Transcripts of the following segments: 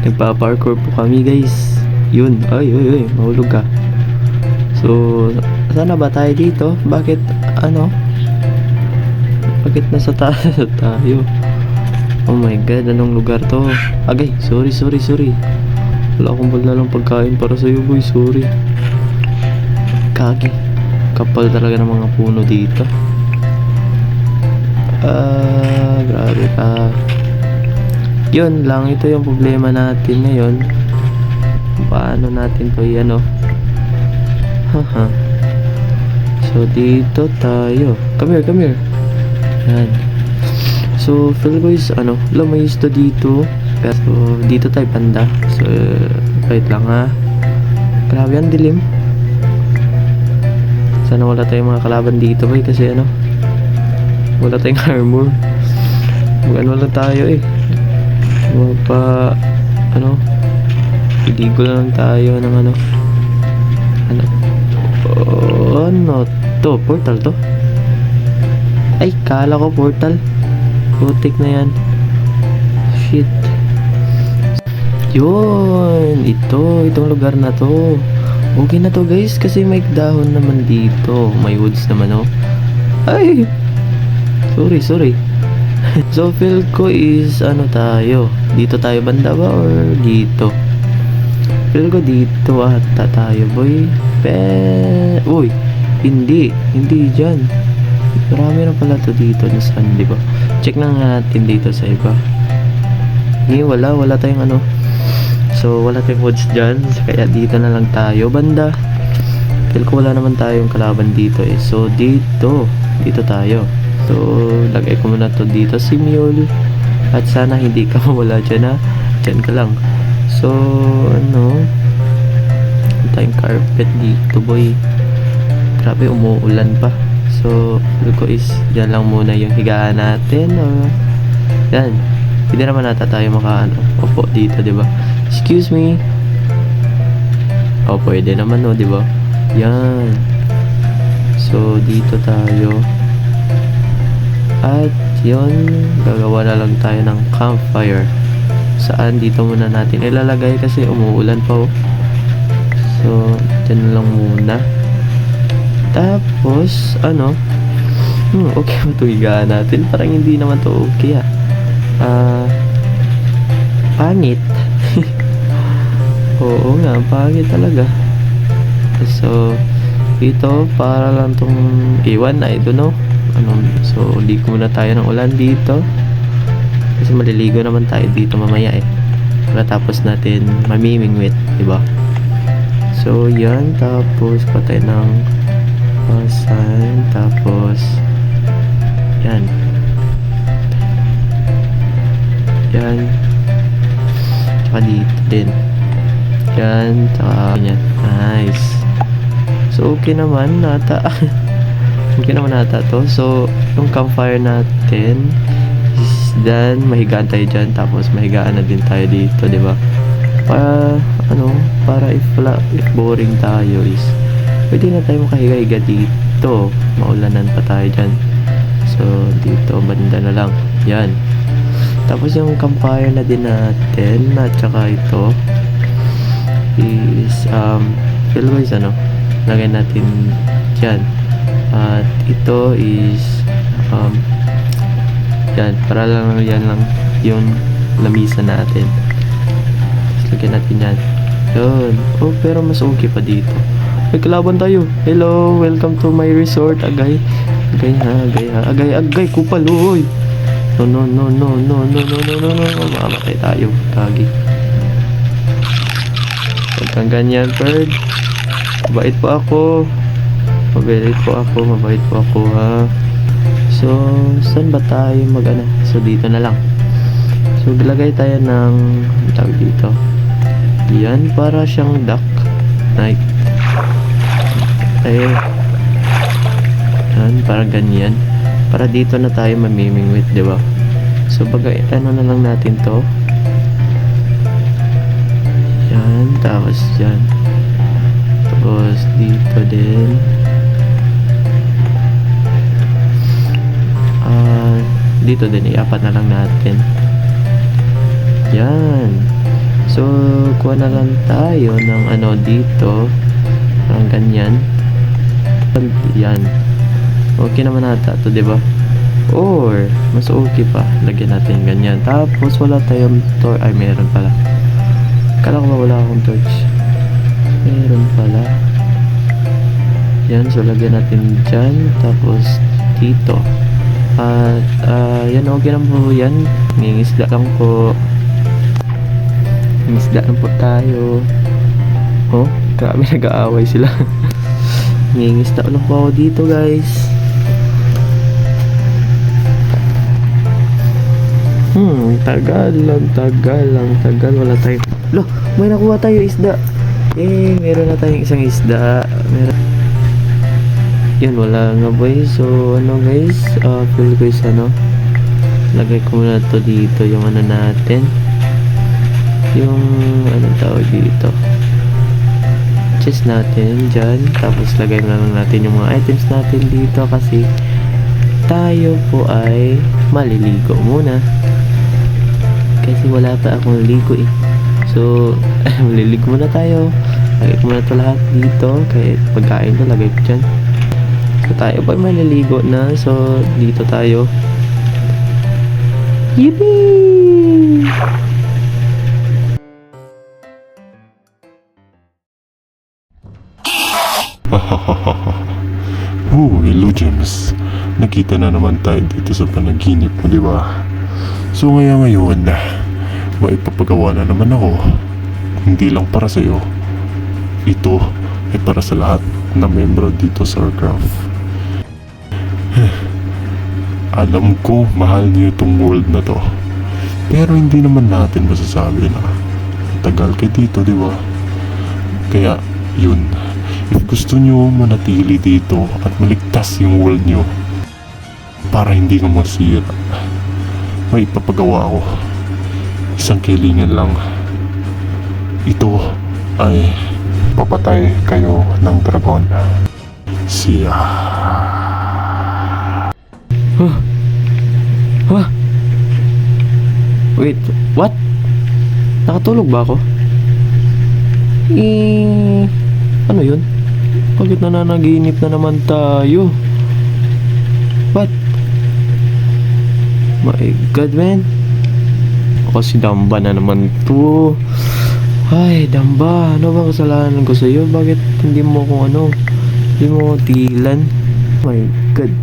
Nagpa-parkour po kami guys. Yun, ay, mahulog ka. So, sana ba tayo dito? Bakit, bakit nasa taas tayo? Oh my god, anong lugar to? Agay, sorry. Wala akong lang pagkain para sa'yo boy, sorry. Kagi, kapal talaga ng mga puno dito. Grabe ka. Yun lang, ito yung problema natin ngayon. Paano natin to haha. So dito tayo. Come here. Yan. So feel ko is lamayos to dito. So dito tayo banda. So wait lang ha. Grabe ang dilim. Sana wala tayong mga kalaban dito boy, kasi wala tayong armor. Wala tayo iligo lang tayo ng ano to, portal to. Ay, kala ko portal. Putik na yan. Shit. Yun, itong lugar na to. Okay na to guys, kasi may dahon naman dito. May woods naman Ay, sorry. So feel ko is tayo. Dito tayo banda ba or dito? Feel ko dito ata tayo boy. Uy, hindi dyan. Marami na pala to dito na saan, di ba? Check na nga natin dito sa iba. Wala tayong So wala tayong woods dyan, kaya dito na lang tayo banda. Feel ko wala naman tayong kalaban dito So dito tayo. So lagay ko muna to dito si Mule. At sana hindi ka mawala dyan Dyan ka lang. So tayong carpet dito boy. Grabe, umuulan pa. So feel ko is dyan lang muna yung higaan natin. Yan. Hindi naman nata tayo upo dito, diba? Excuse me. Pwede naman diba? Yan. So dito tayo. At yun, gagawa na lang tayo ng campfire. Saan? Dito muna natin ilalagay kasi umuulan pa So dyan lang muna. Tapos okay ba ito higaan natin? Parang hindi naman to okay pangit. Oo nga, pangit talaga. So ito para lang tong iwan, I don't know. So ligo muna tayo ng ulan dito. Kasi maliligo naman tayo dito mamaya Tapos natin mamimingwit, diba? So yan, tapos patay ng pasan. Tapos yan tsaka dito din yan, tsaka yan. Nice. So okay naman nata. Okay naman nata to. So yung campfire natin is done. Mahigaan tayo dyan. Tapos mahigaan na din tayo dito, diba? Para if boring tayo is pwede na tayo makahiga-higa dito. Maulanan pa tayo dyan. So dito banda na lang. Yan. Tapos yung campfire na din natin at saka ito is feel ko is lagay natin dyan. At ito is yan, para lang yan lang yung lamisa natin. Tapos lagyan natin yan. Yun. Pero mas okay pa dito. May kalaban tayo. Hello, welcome to my resort. Agay kupal. Uy. No. Mamatay tayo. Kagi. Huwag kang ganyan, bird. Mabait po ako ha. So saan ba tayo So dito na lang. So lagay tayo ng tawag dito. Yan, para siyang duck. Night. Yan, para ganyan. Para dito na tayo mamimingwit, diba? So bagay na lang natin to. Yan, tapos yan. Tapos dito din. dito din iapat na lang natin. Yan. So, kuha na lang tayo ng ano dito. Parang ganyan. Yan. Okay naman ata to, di ba? Or, mas okay pa. Lagyan natin ganyan. Tapos, wala tayong torch. Ay, meron pala. Kala ko ba wala akong torch? Meron pala. Yan. So, lagyan natin dyan. Tapos, dito. At, yan. Okay lang po yan. Ngingisda lang po. Ngingisda lang po tayo. Oh, grabe nag-aaway sila. Ngingisda lang po ako dito, guys. Tagal. Wala tayo. Lo, may nakuha tayo isda. Meron na tayong isang isda. Yun, wala nga boy. So, ano guys, feel ko is ano. Lagay ko muna to dito, yung ano natin. Yung, anong tawag dito. Chest natin, dyan. Tapos, lagay na lang natin yung mga items natin dito kasi tayo po ay maliligo muna. Kasi wala pa akong ligo eh. So, maliligo muna tayo. Lagay ko muna ito lahat dito. Kaya pagkain ko, lagay ko dyan. So, tayo pa maliligo na. So, dito tayo. Yippee! Hello James. Nakita na naman tayo dito sa panaginip mo, di ba? So ngayon, maipapagawa na naman ako. Hindi lang para sa'yo. Ito ay para sa lahat na membro dito sa Warcraft. Alam ko, mahal niyo itong world na to. Pero hindi naman natin masasabi na tagal kayo dito, di ba? Kaya, yun. If gusto nyo manatili dito at maligtas yung world nyo para hindi ka masira, may ipapagawa ko. Isang kailangan lang. Ito ay papatay kayo ng dragon. Siya. Wait, what? Nakatulog ba ako? Ano yun? Bakit nananaginip na naman tayo? What? My God, man. Ako si Damba na naman to. Ay, Damba, ano bang kasalanan ko sa'yo? Bakit hindi mo hindi mo tilan? My God.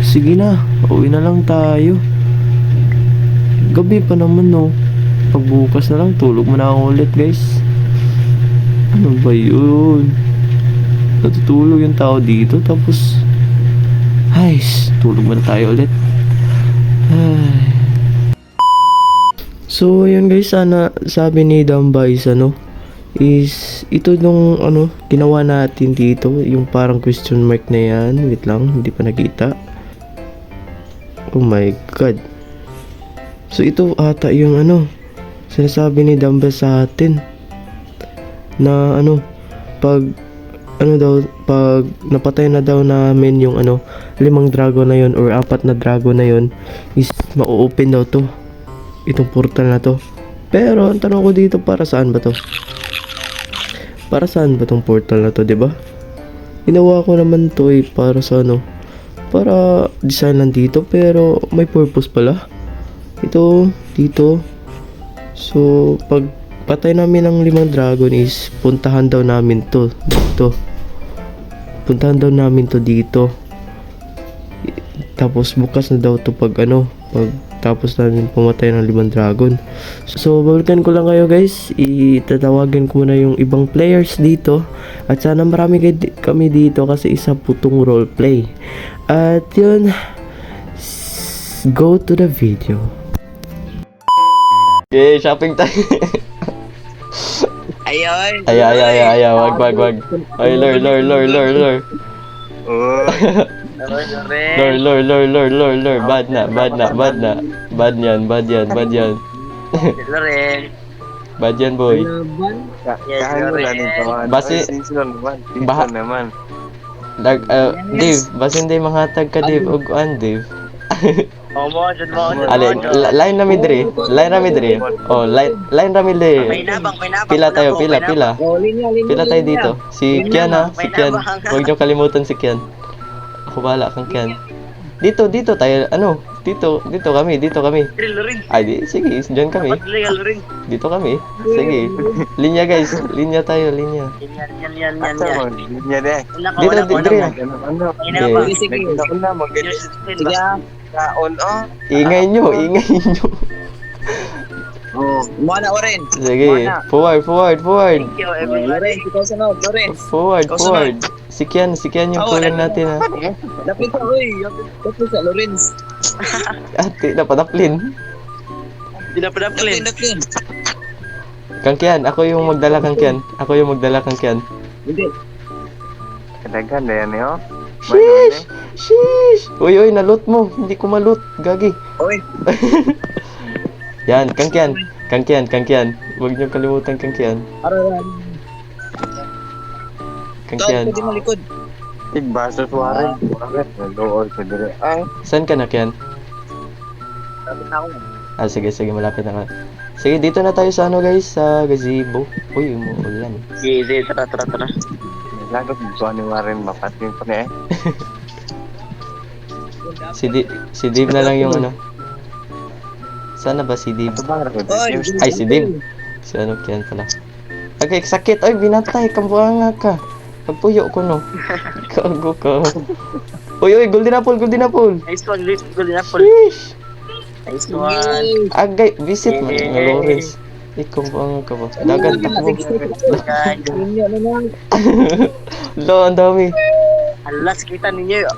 Sige na, uwi na lang tayo. Gabi pa naman, no. Pagbukas na lang, tulog mo na ako ulit, guys. Ano ba yun? Natutulog yung tao dito, tapos tulog mo na tayo ulit. So, yun guys, sana sabi ni Damba is ito nung ginawa natin dito, yung parang question mark na yan. Wait lang, hindi pa nakita. Oh my God. So, ito ata yung sinasabi ni Damba sa atin na pag napatay na daw namin yung 5 dragon na yon or 4 na dragon na yon is ma-open daw to, itong portal na to. Pero ang tanong ko dito, para saan ba to? Para saan ba tong portal na to, 'di ba? Ginawa ko naman to para sa para design lang dito, pero may purpose pala ito dito. So pag patay namin ng 5 dragon is puntahan daw namin to dito. Puntahan daw namin to dito. Tapos bukas na daw to pag tapos namin pumatay ng 5 dragon. So babalikan ko lang kayo guys. Itatawagan ko muna yung ibang players dito. At sana marami kami dito kasi isa putong roleplay. At yun, go to the video. Okay, shopping time. Ayun. Ay, wag. Ay, lor. Oh. Lor. Bad na. Bad yan. Loren. Bad yan, boy. Yes, Loren. Basi, naman. Dave, basi hindi manghatag ka, Dave. Og Dave. Omo, dyan mo. Ale, line na midri. Line na midri. Oh, line na May midri. nabang, may nabang. Pila tayo, May nabang. pila. Oh, linya. Pila tayo dito. Si May Kian ha, nabang, si may Kian. nabang. Huwag niyo kalimutan si Kian. Ako bahala kang Kian. Dito tayo, ano? Dito kami. Drill rin. Ay, di, sige, dyan kami. Dapat legal rin. Dito kami. Sige. Linya guys, linya tayo, linya. Yan. Linya deh. Dito, Dre. Ano? May nabang. Sige. Una mo Sige. kaon oh. Ingay nyo. Oh, mana oren. Sige, forward. Thank you, everybody. Loren, ikaw sunod, Loren. Forward. Si Kian yung kulang natin ha. Dapit ka, oy. Dapit ka, Lorenz. Ate, napadaplin. Dinapadaplin. Dapit. Kang Kian, ako yung magdala kang Kian. Hindi. Kadagan na yan yo. Sheesh! Uy, naloot mo. Hindi ko maloot. Gagi. Oy, Yan, Kang Kian. Huwag niyo kalimutan Kang Kian. araran. Kang Tol, Kian. pwede malikod. Igbaso suare. Dool sa dire. Ay, Saan ka na, Kian? Dapit na ako. Sige, malapit na ka. Sige, dito na tayo sa ano guys, sa gazebo. Uy, umuulan. Sige, tara. lagot ko ni Warren mapatin ko na eh. Si Dave na lang yung ano. Sana ba si Dave? Ito ba ragot? Oy, Ay, si Dave. Si ano, Kian pala. Agay, sakit. Ay, binatay. Kambuanga ka. Pagpuyo ko, no. Kago ka. Uy, golden apple. Nice one, golden apple. Sheesh. Nice one. Agay, visit mo. Nga Lawrence. Kambuanga ka ba? Dagan takbo. Guys, Linya na lang. Lo, ang dami. alas kita ninyo.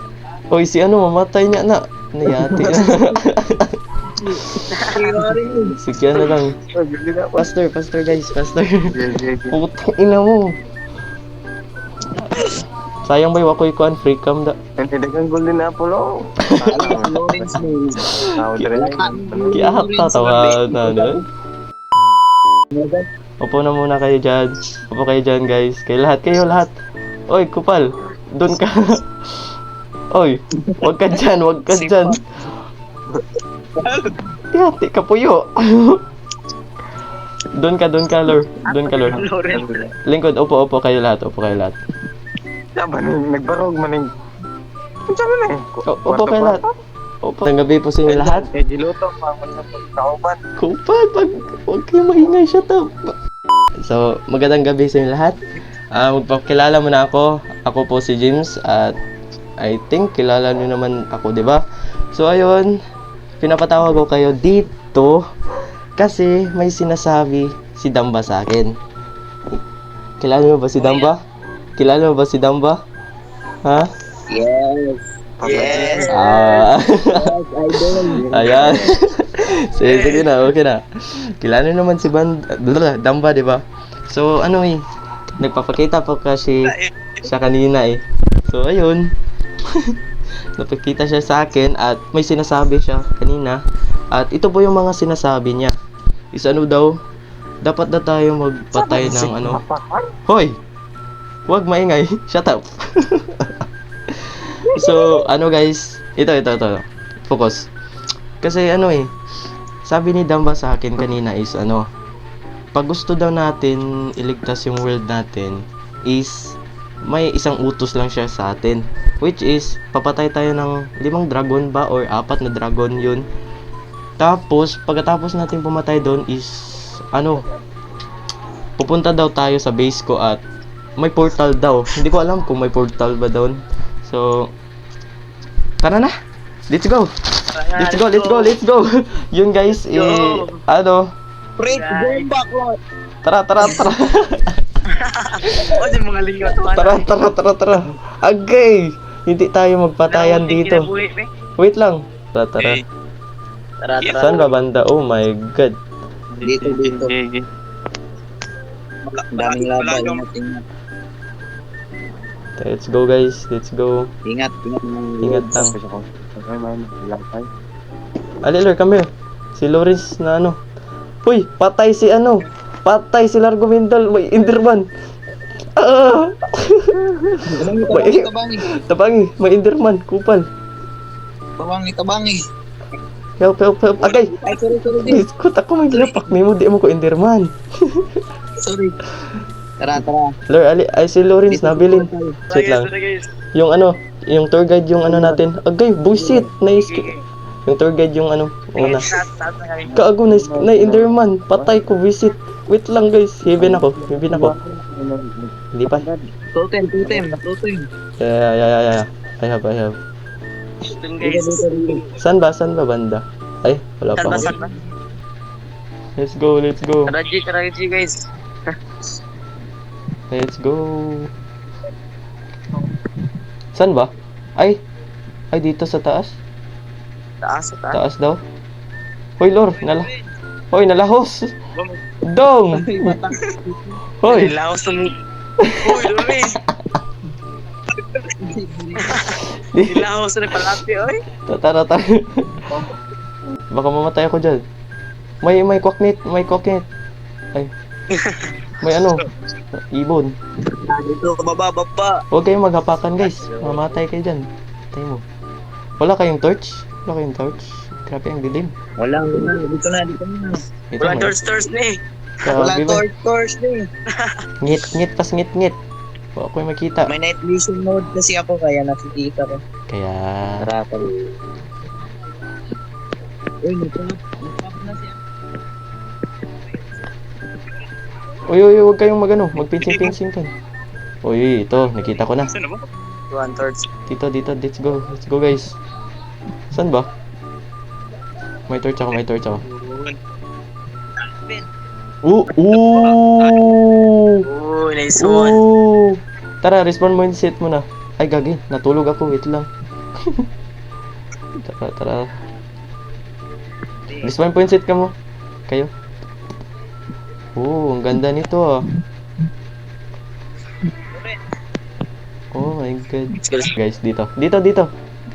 Uy, si ano, mamatay niya na. Nayati na. Si Kian na lang. Pastor guys, pastor. Putang ina mo. Sayang ba yung ako'y kuhan, free cam da. Hindi dagang golden apple oh. Lorenz mo. Tao dire. Kiyata tawa na. Upo na muna kayo dyan. Upo kayo dyan guys. Kayo lahat. Oy, kupal. Doon ka. Oy, wag ka dyan. Tiyati ka puyo. Doon ka, Lord. Lawrence. Lingkod, upo kayo lahat. Tama nagbarog maning. Unsa man eh? Upo kayo lahat. Opo. Ang gabi po sa inyo lahat. Eh giluto pa mo sa kauban. Kupal, huwag kayo maingay, shut up. So, magandang gabi sa inyo lahat. Magpakilala muna ako. Ako po si James at I think kilala niyo naman ako, di ba? So, ayun. Pinapatawag ko kayo dito kasi may sinasabi si Damba sa akin. Kilala mo ba si Damba? Ha? Yes. Yes. Idol. Ayan. Sige na, okay na. Kilala naman si Damba, di ba? So, ano nagpapakita pa kasi siya kanina So, ayun. Napakita siya sa akin at may sinasabi siya kanina. At ito po yung mga sinasabi niya. Is ano daw, dapat na tayo magpatay ng ano. Hoy! Huwag maingay. Shut up. So, ano guys, ito. Focus. Kasi sabi ni Damba sa akin kanina is pag gusto daw natin iligtas yung world natin is may isang utos lang siya sa atin, which is papatay tayo ng 5 dragon ba or 4 na dragon yun. Tapos pagkatapos natin pumatay doon is pupunta daw tayo sa base ko at may portal daw. Hindi ko alam kung may portal ba doon. So tara na, let's go. Yun guys, Pre, going back, Lord. tara. O, di mga linggo to. Tara. Agay! Hindi tayo magpatayan dito. Wait lang. Tara. Tara. Saan ba banda? Oh my god. Dito. Daming laban. Let's go guys. Ingat. Ingat lang. Okay man, latay. Alilor, come here. Si Lawrence na Uy, patay si Largo Mindal. May Enderman. Anong ito? Tabangi, may Enderman. Kupal. Tabangi. Help. Agay! Ay, sorry. Biskot ako may ginapak ni mo. Di mo ko Enderman. Sorry. Tara. Lord, ay si Lawrence nabilin. Wait lang. Guys. Yung yung tour guide yung natin. Agay, buisit. Yung tour guide yung una. Taas na kami. Kaago na Enderman. Patay ko, visit. Wait lang guys, heaven ako. Hindi pa. Totem. Yeah. I have. Dun guys. Saan ba banda? Ay, wala pa ako. Saan ba? Let's go. Tara G guys. Let's go. Saan ba? Ay, dito sa taas. Taas. Taas daw. Hoy, Lord, nalahos. Dong! Hoy! Nilaos na. Uy, Lori. Nilaos na palapit, oy. Tara. Baka mamatay ako dyan. May kwaknit. Ay. May ibon. Dito, baba. Huwag kayong maghapakan guys. Mamatay kayo dyan. Patay mo. Wala kayong torch? Grabe ang dilim. Wala. Dito na. Ito, Walang may- torch na eh. Wala Grabe ba? torch eh. Ngit. Huwag ko makita. May night vision mode kasi ako kaya nakikita ko. Kaya... Tara. Uy, nagpap na siya. Uy, huwag kayong magpinsing-pinsing kan. Uy, ito, nakita ko na. One torch. Dito, let's go guys. Saan ba? May torch ako. Ooh! Uy, nice one. Ooh! Tara, respawn mo yung set mo na. Ay, gagi, natulog ako, wait lang. Tara. Respawn point set ka mo. Kayo. Oh, ang ganda nito ah. Oh my god. Guys, dito.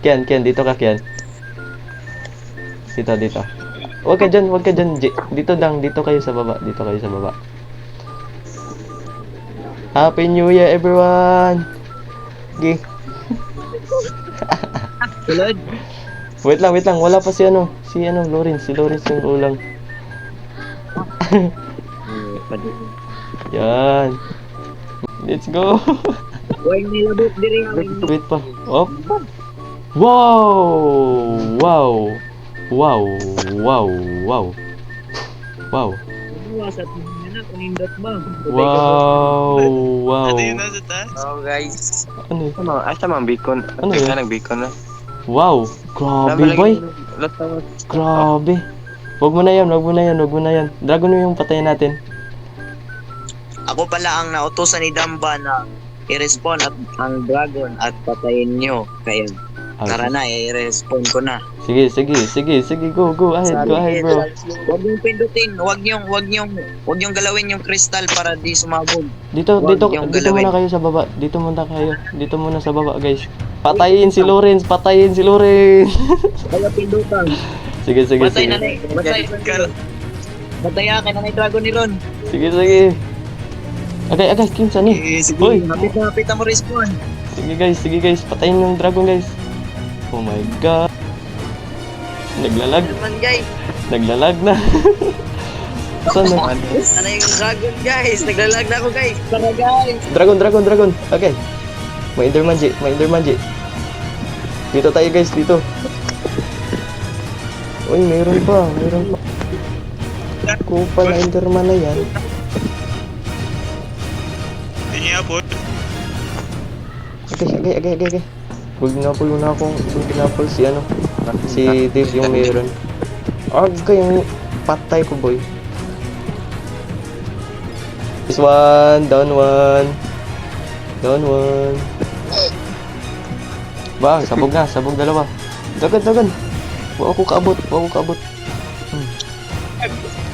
Kian, dito ka, Kian. Dito. Huwag ka dyan, dito kayo sa baba. Happy New Year, everyone! Okay. Tulad. Wait lang, wala pa si Lawrence yung ulang. Yan. Let's go. Uy, nilabot diri Wait pa. Op. Wow. Wasat mo na kunindot ba? Wow. nasa taas? Oh guys. Ano? Asa man beacon? Ano yun? Nag-beacon na. Wow. Grabe, boy. Grabe. Wag mo na yan. Dragon mo yung patayin natin. Ako pala ang nautosan ni Damba na i-respawn at ang dragon at patayin nyo. Kaya tara na, i-respawn ko na. Sige. Go ahead, bro. Huwag niyong pindutin, huwag niyong galawin yung kristal para di sumabog. Dito Huwag niyong muna galawin. kayo sa baba. Dito muna sa baba, guys. Patayin si Lawrence. Kaya pindutan. Sige. Batay na ni. Batay akin na ni dragon ni Ron. Sige. Agay, kinsa ni? Sige, Hoy. hapit na mo respawn. Sige guys, patayin yung dragon guys. Oh my god. Naglalag na. Saan na? Ano yung dragon guys? Naglalag na ako guys. Tara guys. Dragon. Okay. May Enderman J. Dito tayo guys, dito. Uy, mayroon pa. Kupal na Enderman na yan. Okay. Huwag ginapol na akong si Dave yung meron. Yung patay ko, boy. This one, down one. Bang, sabog dalawa. Dagan. Huwag ako kaabot.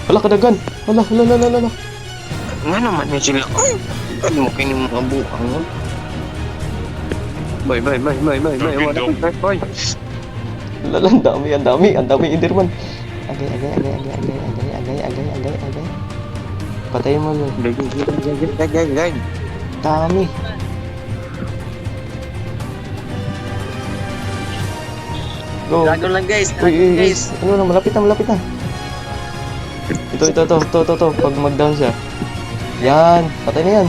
Wala ka dagan. Wala. Nga naman yun sila. Ano mo kayo mga buang mo? Bye. Boy. Lala, ang dami Enderman. Agay. Patayin mo yun. Gay. Dami. Go. Dragon lang guys. Uy, Dragon uy, guys. ano na, malapit na, malapit na. Ito. Pag mag-down siya. Yan, patay na yan.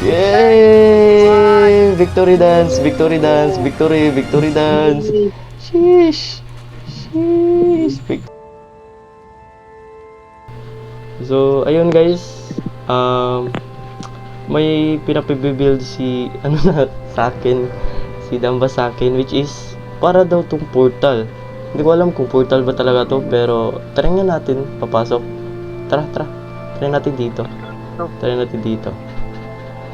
Yay! Victory dance, victory dance, victory dance. Sheesh. So, ayun guys. May pinapibuild si sa akin, si Damba sa akin, which is para daw tong portal. Hindi ko alam kung portal ba talaga to, pero try nga natin papasok. Tara. Try natin dito.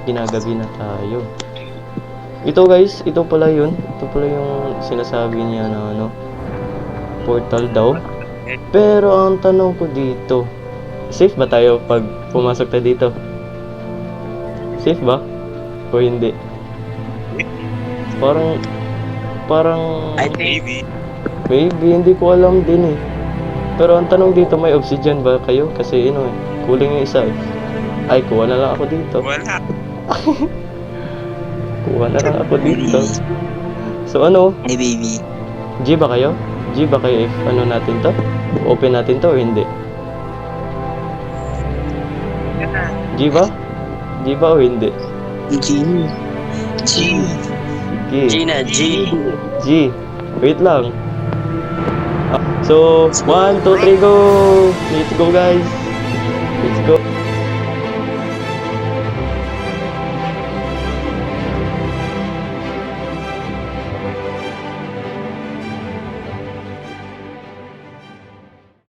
Ginagabi na tayo. Ito guys, ito pala yun. Ito pala yung sinasabi niya na portal daw. Pero ang tanong ko dito, safe ba tayo pag pumasok tayo dito? Safe ba? O hindi? Parang I think. maybe, hindi ko alam din eh. Pero ang tanong dito, may obsidian ba kayo? Kasi kuling yung isa eh. Ay, kuha na lang ako dito. Wala. Kuha na lang ako dito. So ano, Hey baby. G ba kayo? G ba kayo if natin to? Open natin to o hindi? G ba? G ba o hindi? G. Sige. Gina, G. G. Wait lang. So, 1, 2, 3, go! Let's go guys! Let's go!